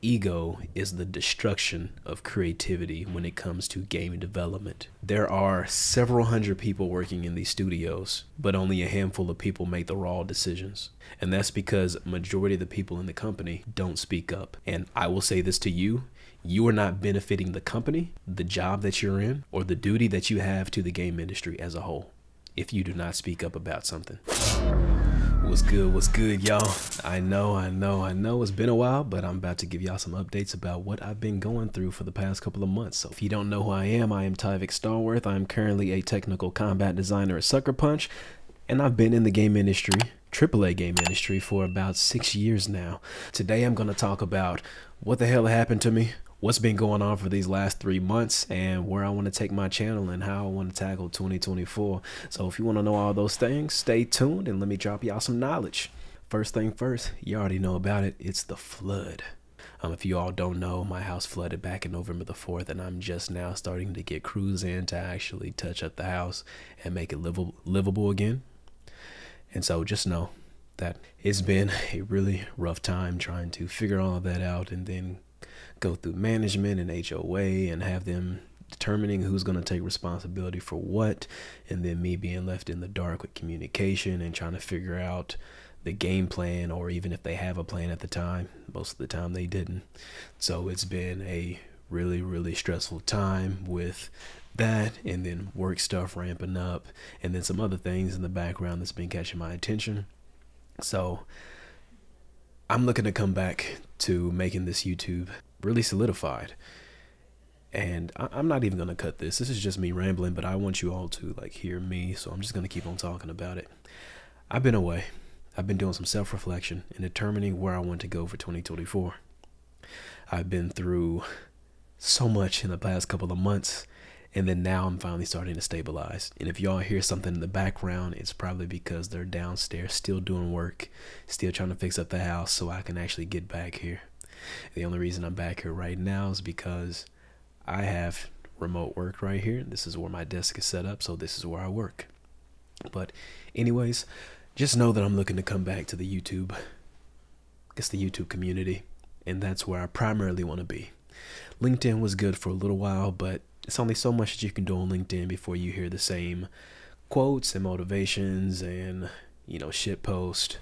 Ego is the destruction of creativity when it comes to game development. There are several hundred people working in these studios, but only a handful of people make the raw decisions. And that's because majority of the people in the company don't speak up. And I will say this to you, you are not benefiting the company, the job that you're in, or the duty that you have to the game industry as a whole if you do not speak up about something. What's good, y'all? I know it's been a while, but I'm about to give y'all some updates about what I've been going through for the past couple of months. So if you don't know who I am Tyvik Starworth. I'm currently a technical combat designer at Sucker Punch, and I've been in the game industry, AAA game industry, for about 6 years now. Today I'm going to talk about what the hell happened to me, what's been going on for these last 3 months, and where I want to take my channel and how I want to tackle 2024. So if you want to know all those things, stay tuned and let me drop y'all some knowledge. First thing first, you already know about it. It's the flood. If you all don't know, my house flooded back in November the 4th, and I'm just now starting to get crews in to actually touch up the house and make it livable again. And so just know that it's been a really rough time trying to figure all of that out, and then go through management and HOA and have them determining who's going to take responsibility for what, and then me being left in the dark with communication and trying to figure out the game plan, or even if they have a plan at the time. Most of the time they didn't. So it's been a really stressful time with that, and then work stuff ramping up, and then some other things in the background that's been catching my attention. So I'm looking to come back to making this YouTube really solidified. And I'm not even gonna cut this. This is just me rambling, but I want you all to hear me, so I'm just gonna keep on talking about it. I've been away. I've been doing some self-reflection and determining where I want to go for 2024. I've been through so much in the past couple of months, and then now I'm finally starting to stabilize. And if y'all hear something in the background, it's probably because they're downstairs still doing work, still trying to fix up the house so I can actually get back here. The only reason I'm back here right now is because I have remote work right here. This is where my desk is set up, so this is where I work. But anyways, just know that I'm looking to come back to the YouTube, the YouTube community, and that's where I primarily want to be. LinkedIn was good for a little while, but it's only so much that you can do on LinkedIn before you hear the same quotes and motivations and, shit post.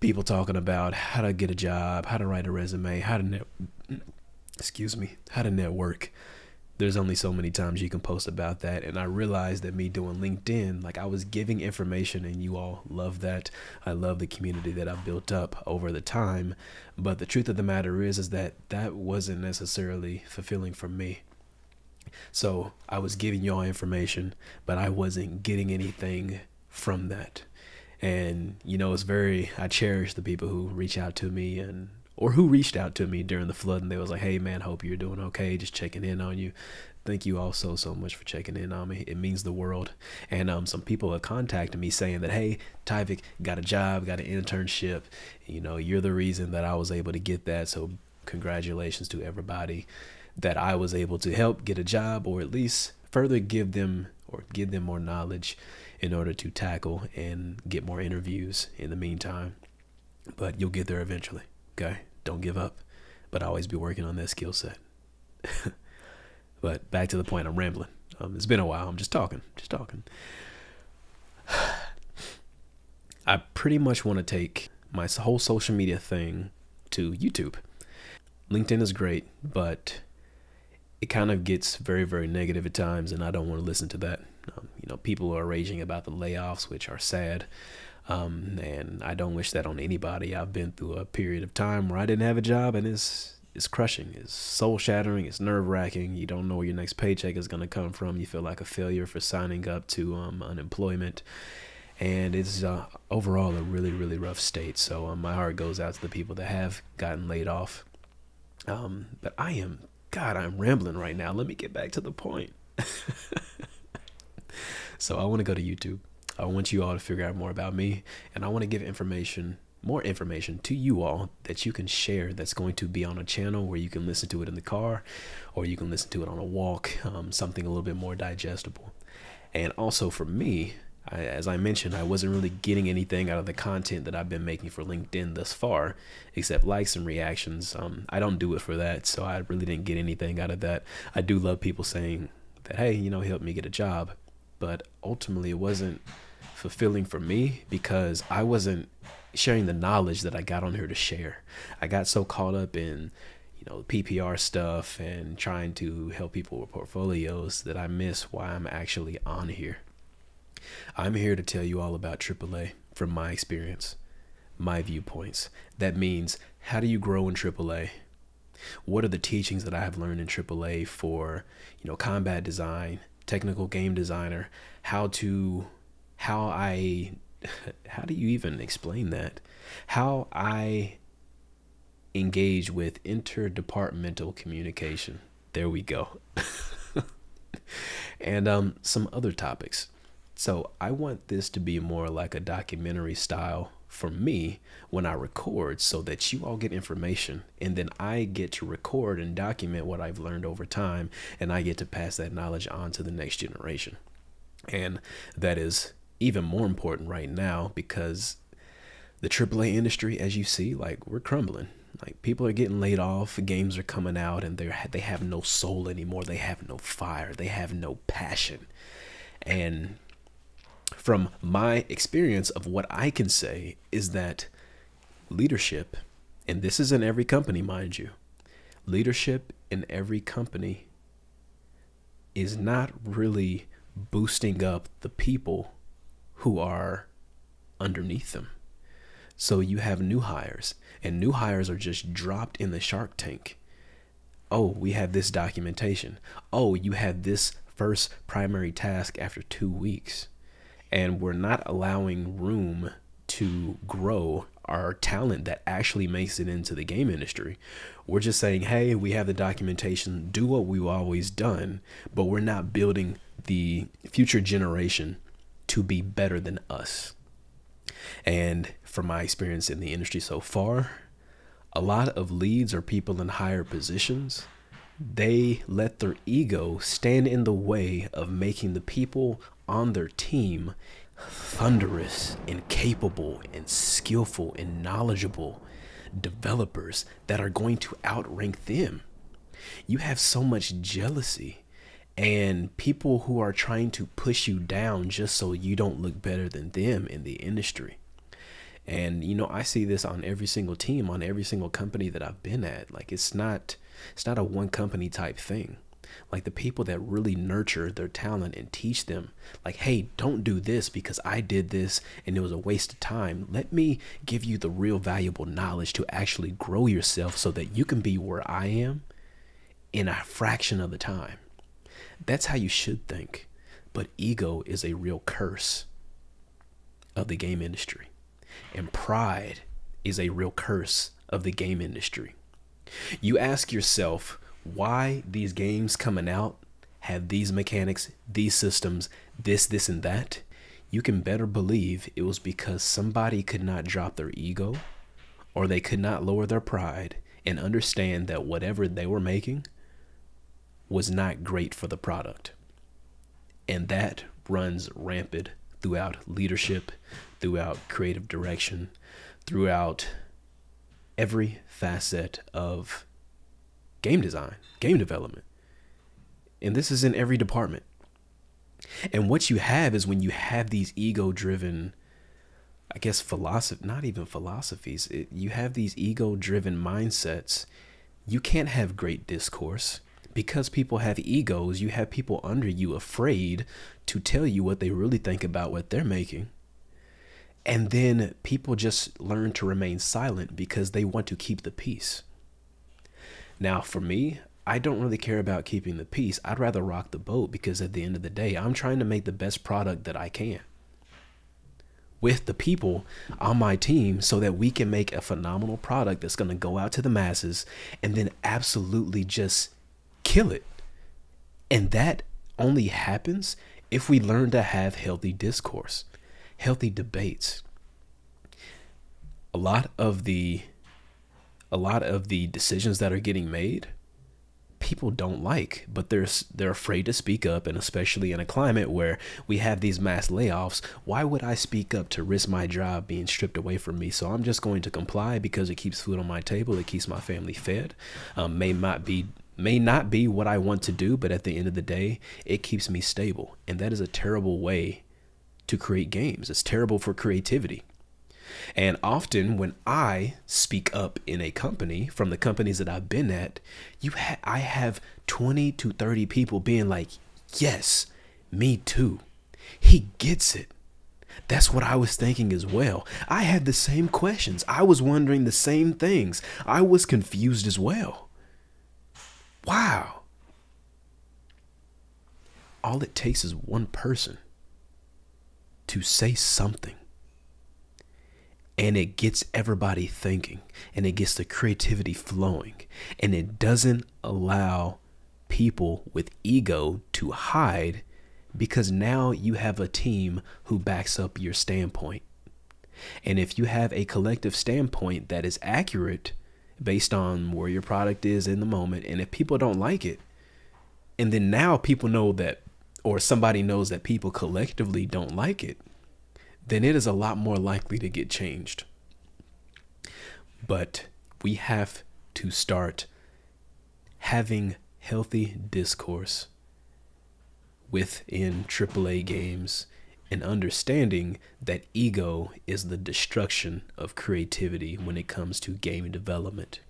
People talking about how to get a job, how to write a resume, how to network. There's only so many times you can post about that. And I realized that me doing LinkedIn, I was giving information, and you all love that. I love the community that I've built up over the time. But the truth of the matter is that wasn't necessarily fulfilling for me. So I was giving y'all information, but I wasn't getting anything from that. And I cherish the people who reach out to me, or who reached out to me during the flood, and they was like, hey man, hope you're doing okay, just checking in on you. Thank you all so much for checking in on me. It means the world. And some people have contacted me saying that, hey, Tyvik, got a job, got an internship, you're the reason that I was able to get that, so congratulations to everybody that I was able to help get a job, or at least further give them more knowledge in order to tackle and get more interviews in the meantime. But you'll get there eventually, okay? Don't give up, but always be working on that skill set. But back to the point, I'm rambling. It's been a while. I'm just talking. I pretty much want to take my whole social media thing to YouTube. LinkedIn is great, but it kind of gets very negative at times, and I don't want to listen to that. People are raging about the layoffs, which are sad, and I don't wish that on anybody. I've been through a period of time where I didn't have a job, and it's crushing, it's soul shattering, it's nerve wracking. You don't know where your next paycheck is going to come from. You feel like a failure for signing up to unemployment, and it's overall a really rough state. So my heart goes out to the people that have gotten laid off. But I'm rambling right now. Let me get back to the point. So I want to go to YouTube. I want you all to figure out more about me, and I want to give more information to you all that you can share, that's going to be on a channel where you can listen to it in the car, or you can listen to it on a walk, something a little bit more digestible. And also for me, As I mentioned, I wasn't really getting anything out of the content that I've been making for LinkedIn thus far, except likes and reactions. I don't do it for that, so I really didn't get anything out of that. I do love people saying that, hey, help me get a job. But ultimately, it wasn't fulfilling for me because I wasn't sharing the knowledge that I got on here to share. I got so caught up in PPR stuff and trying to help people with portfolios that I miss why I'm actually on here. I'm here to tell you all about AAA from my experience, my viewpoints. That means, how do you grow in AAA? What are the teachings that I have learned in AAA for, combat design, technical game designer, how do you even explain that? How I engage with interdepartmental communication. There we go. And some other topics. So I want this to be more like a documentary style for me when I record, so that you all get information and then I get to record and document what I've learned over time, and I get to pass that knowledge on to the next generation. And that is even more important right now because the AAA industry, as you see, we're crumbling. People are getting laid off, games are coming out, and they have no soul anymore. They have no fire. They have no passion. And from my experience of what I can say is that leadership, and this is in every company, mind you, leadership in every company is not really boosting up the people who are underneath them. So you have new hires, and new hires are just dropped in the Shark Tank. Oh, we have this documentation. Oh, you have this first primary task after 2 weeks. And we're not allowing room to grow our talent that actually makes it into the game industry. We're just saying, hey, we have the documentation, do what we've always done, but we're not building the future generation to be better than us. And from my experience in the industry so far, a lot of leads or people in higher positions, they let their ego stand in the way of making the people on their team thunderous and capable and skillful and knowledgeable developers that are going to outrank them. You have so much jealousy and people who are trying to push you down just so you don't look better than them in the industry. And, I see this on every single team, on every single company that I've been at. It's not a one company type thing. The people that really nurture their talent and teach them, hey, don't do this because I did this and it was a waste of time. Let me give you the real valuable knowledge to actually grow yourself so that you can be where I am in a fraction of the time. That's how you should think. But ego is a real curse of the game industry. And pride is a real curse of the game industry. You ask yourself why these games coming out have these mechanics, these systems, this, and that. You can better believe it was because somebody could not drop their ego, or they could not lower their pride and understand that whatever they were making was not great for the product. And that runs rampant throughout leadership, throughout creative direction, throughout every facet of game design, game development. And this is in every department. And what you have is when you have these ego-driven, not even philosophies, you have these ego-driven mindsets, you can't have great discourse. Because people have egos, you have people under you afraid to tell you what they really think about what they're making. And then people just learn to remain silent because they want to keep the peace. Now, for me, I don't really care about keeping the peace. I'd rather rock the boat because at the end of the day, I'm trying to make the best product that I can with the people on my team so that we can make a phenomenal product that's going to go out to the masses and then absolutely just kill it. And that only happens if we learn to have healthy discourse, healthy debates. A lot of the decisions that are getting made, people don't like, but they're afraid to speak up. And especially in a climate where we have these mass layoffs, why would I speak up to risk my job being stripped away from me? So I'm just going to comply because it keeps food on my table. It keeps my family fed. May not be what I want to do, but at the end of the day, it keeps me stable. And that is a terrible way to create games. It's terrible for creativity. And often when I speak up in a company, from the companies that I've been at, I have 20 to 30 people being like, yes, me too. He gets it. That's what I was thinking as well. I had the same questions. I was wondering the same things. I was confused as well. Wow. All it takes is one person to say something, and it gets everybody thinking, and it gets the creativity flowing, and it doesn't allow people with ego to hide, because now you have a team who backs up your standpoint. And if you have a collective standpoint that is accurate based on where your product is in the moment, and if people don't like it, and then now people know that, or somebody knows that people collectively don't like it, then it is a lot more likely to get changed. But we have to start having healthy discourse within AAA games, and understanding that ego is the destruction of creativity when it comes to game development.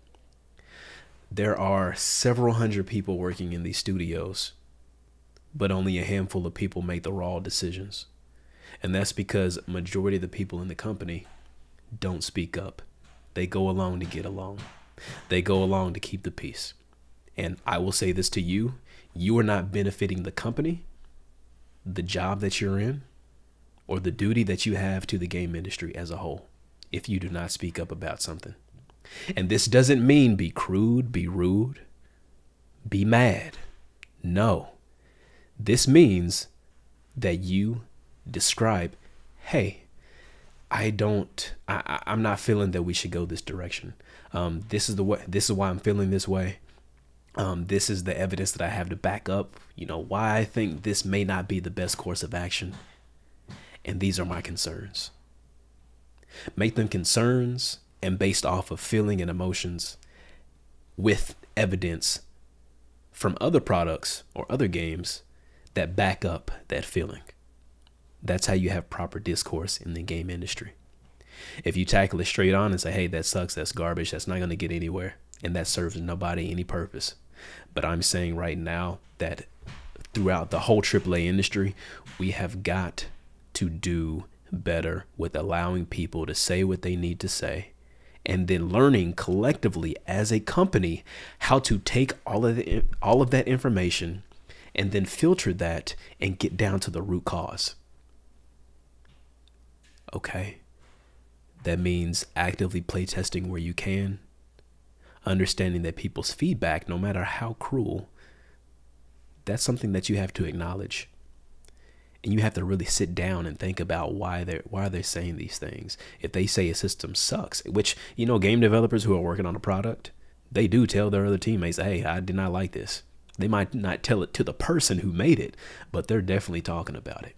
There are several hundred people working in these studios, but only a handful of people make the raw decisions. And that's because majority of the people in the company don't speak up. They go along to get along. They go along to keep the peace. And I will say this to you: you are not benefiting the company, the job that you're in, or the duty that you have to the game industry as a whole if you do not speak up about something. And this doesn't mean be crude, be rude, be mad. No, this means that you describe, hey, I'm not feeling that we should go this direction. This is why I'm feeling this way. This is the evidence that I have to back up, why I think this may not be the best course of action. And these are my concerns. Make them concerns and based off of feeling and emotions with evidence from other products or other games that back up that feeling. That's how you have proper discourse in the game industry. If you tackle it straight on and say, hey, that sucks, that's garbage, that's not going to get anywhere, and that serves nobody any purpose. But I'm saying right now that throughout the whole AAA industry, we have got to do better with allowing people to say what they need to say, and then learning collectively as a company how to take all of that information and then filter that and get down to the root cause. Okay, that means actively playtesting where you can, understanding that people's feedback, no matter how cruel, that's something that you have to acknowledge. And you have to really sit down and think about why they're saying these things. If they say a system sucks, which, game developers who are working on a product, they do tell their other teammates, hey, I did not like this. They might not tell it to the person who made it, but they're definitely talking about it.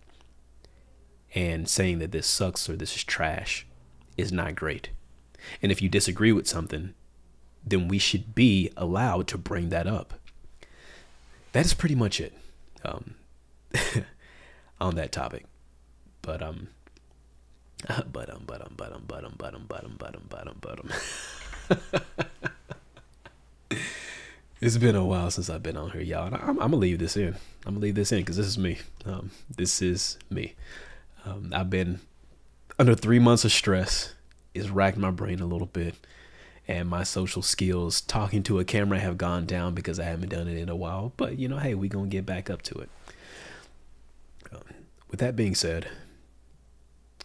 And saying that this sucks or this is trash is not great. And if you disagree with something, then we should be allowed to bring that up. That is pretty much it on that topic. But it's been a while since I've been on here, y'all. And I'm gonna leave this in. I'm gonna leave this in because this is me. This is me. I've been under 3 months of stress. It's racked my brain a little bit, and my social skills talking to a camera have gone down because I haven't done it in a while. But hey, we're gonna get back up to it. With that being said,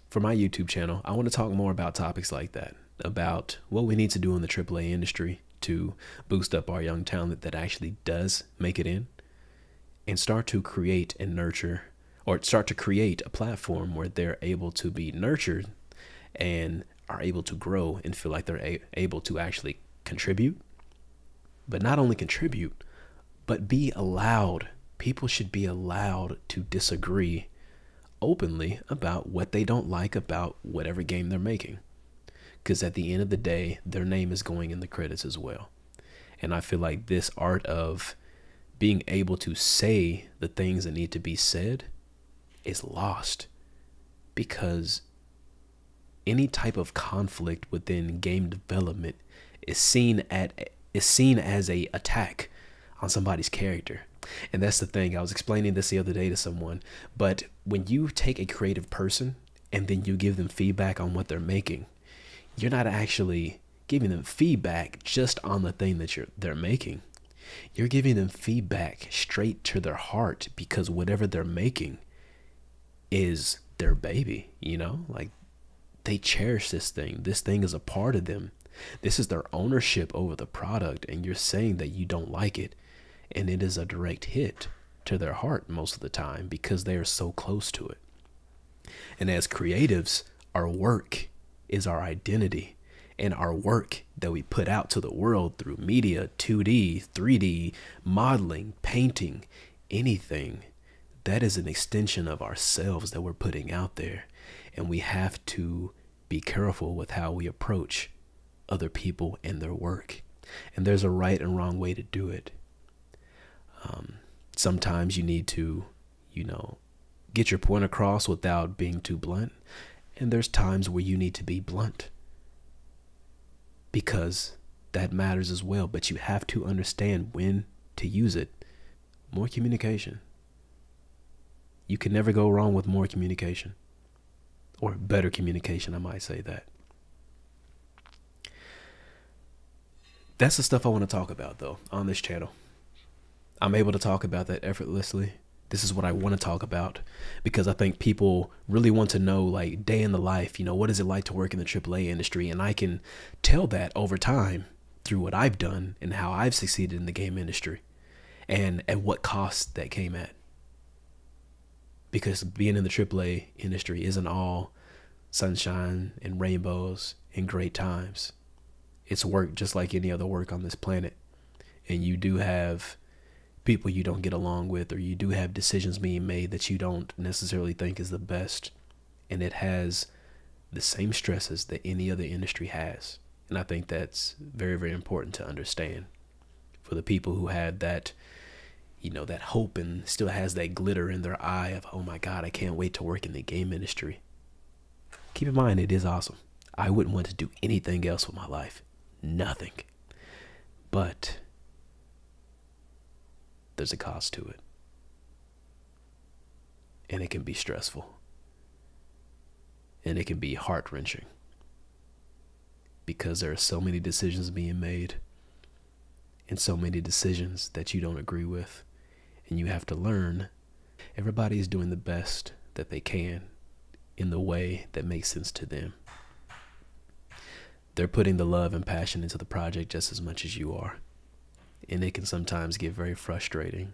for my YouTube channel, I want to talk more about topics like that, about what we need to do in the AAA industry to boost up our young talent that actually does make it in, and start to create and nurture, or start to create a platform where they're able to be nurtured and are able to grow and feel like they're able to actually contribute, but not only contribute, but be allowed. People should be allowed to disagree openly about what they don't like about whatever game they're making. Because at the end of the day, their name is going in the credits as well. And I feel like this art of being able to say the things that need to be said is lost, because any type of conflict within game development is seen as a attack on somebody's character. And that's the thing. I was explaining this the other day to someone, but when you take a creative person and then you give them feedback on what they're making, you're not actually giving them feedback just on the thing that they're making. You're giving them feedback straight to their heart, because whatever they're making is their baby, you know? Like, they cherish this thing. This thing is a part of them. This is their ownership over the product, and you're saying that you don't like it, and it is a direct hit to their heart most of the time because they are so close to it. And as creatives, our work is our identity. And our work that we put out to the world through media, 2D, 3D, modeling, painting, anything, that is an extension of ourselves that we're putting out there. And we have to be careful with how we approach other people and their work. And there's a right and wrong way to do it. Sometimes you need to, get your point across without being too blunt. And there's times where you need to be blunt, because that matters as well. But you have to understand when to use it. More communication. You can never go wrong with more communication, or better communication, I might say that. That's the stuff I want to talk about, though, on this channel. I'm able to talk about that effortlessly. This is what I want to talk about, because I think people really want to know, like, day in the life, what is it like to work in the AAA industry? And I can tell that over time through what I've done and how I've succeeded in the game industry, and at what cost that came at. Because being in the AAA industry isn't all sunshine and rainbows and great times. It's work just like any other work on this planet. And you do have people you don't get along with, or you do have decisions being made that you don't necessarily think is the best. And it has the same stresses that any other industry has. And I think that's very, very important to understand for the people who had that, that hope and still has that glitter in their eye of, oh my God, I can't wait to work in the game industry. Keep in mind, it is awesome. I wouldn't want to do anything else with my life. Nothing. But there's a cost to it. And it can be stressful. And it can be heart-wrenching. Because there are so many decisions being made, and so many decisions that you don't agree with. And you have to learn everybody is doing the best that they can in the way that makes sense to them. They're putting the love and passion into the project just as much as you are. And it can sometimes get very frustrating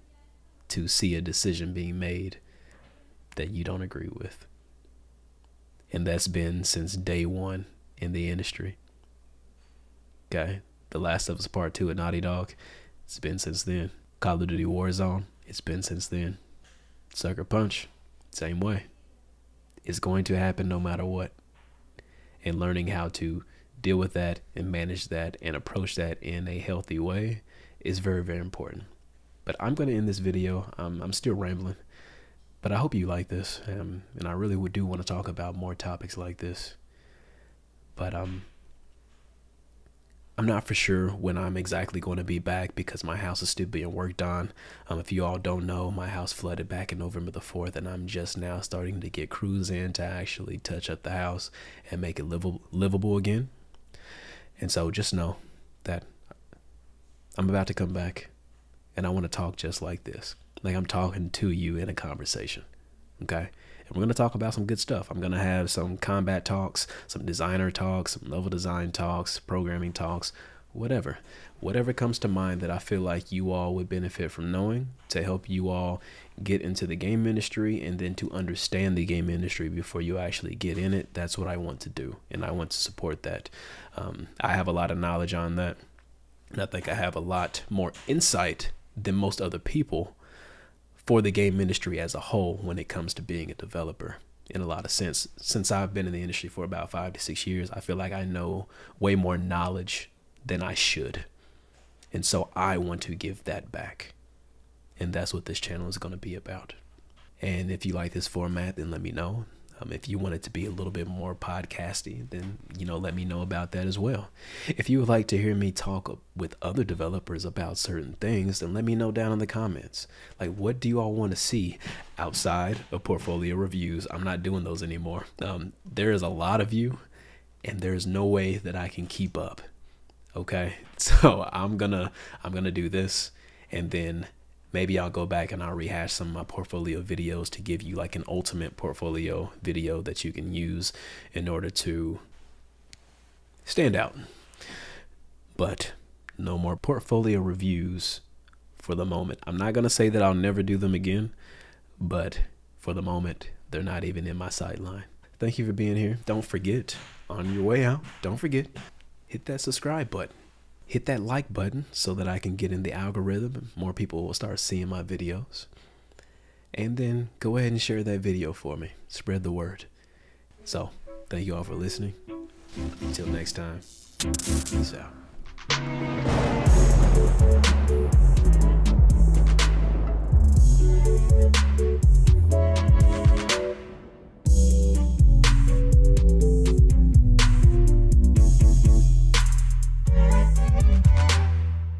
to see a decision being made that you don't agree with. And that's been since day one in the industry. Okay? The Last of Us Part 2 at Naughty Dog, it's been since then. Call of Duty Warzone, it's been since then. Sucker Punch, same way. It's going to happen no matter what. And learning how to deal with that and manage that and approach that in a healthy way is very, very important. But I'm going to end this video. I'm still rambling, but I hope you like this. And I really do want to talk about more topics like this. But I'm not for sure when I'm exactly going to be back, because my house is still being worked on. If you all don't know, my house flooded back in November the 4th, and I'm just now starting to get crews in to actually touch up the house and make it livable again. And so just know that I'm about to come back, and I want to talk just like this. Like I'm talking to you in a conversation, okay? And we're going to talk about some good stuff. I'm going to have some combat talks, some designer talks, some level design talks, programming talks, whatever. Whatever comes to mind that I feel like you all would benefit from knowing to help you all get into the game industry and then to understand the game industry before you actually get in it. That's what I want to do, and I want to support that. I have a lot of knowledge on that. And I think I have a lot more insight than most other people for the game industry as a whole when it comes to being a developer. In a lot of sense, since I've been in the industry for about 5 to 6 years, I feel like I know way more knowledge than I should. And so I want to give that back. And that's what this channel is going to be about. And if you like this format, then let me know. If you want it to be a little bit more podcasty, then, let me know about that as well. If you would like to hear me talk with other developers about certain things, then let me know down in the comments. Like, what do you all want to see outside of portfolio reviews? I'm not doing those anymore. There is a lot of you, and there's no way that I can keep up. Okay, so I'm gonna do this, and then maybe I'll go back and I'll rehash some of my portfolio videos to give you like an ultimate portfolio video that you can use in order to stand out. But no more portfolio reviews for the moment. I'm not going to say that I'll never do them again, but for the moment, they're not even in my sideline. Thank you for being here. Don't forget, on your way out, don't forget, hit that subscribe button. Hit that like button so that I can get in the algorithm. More people will start seeing my videos. And then go ahead and share that video for me. Spread the word. So, thank you all for listening. Until next time, peace out.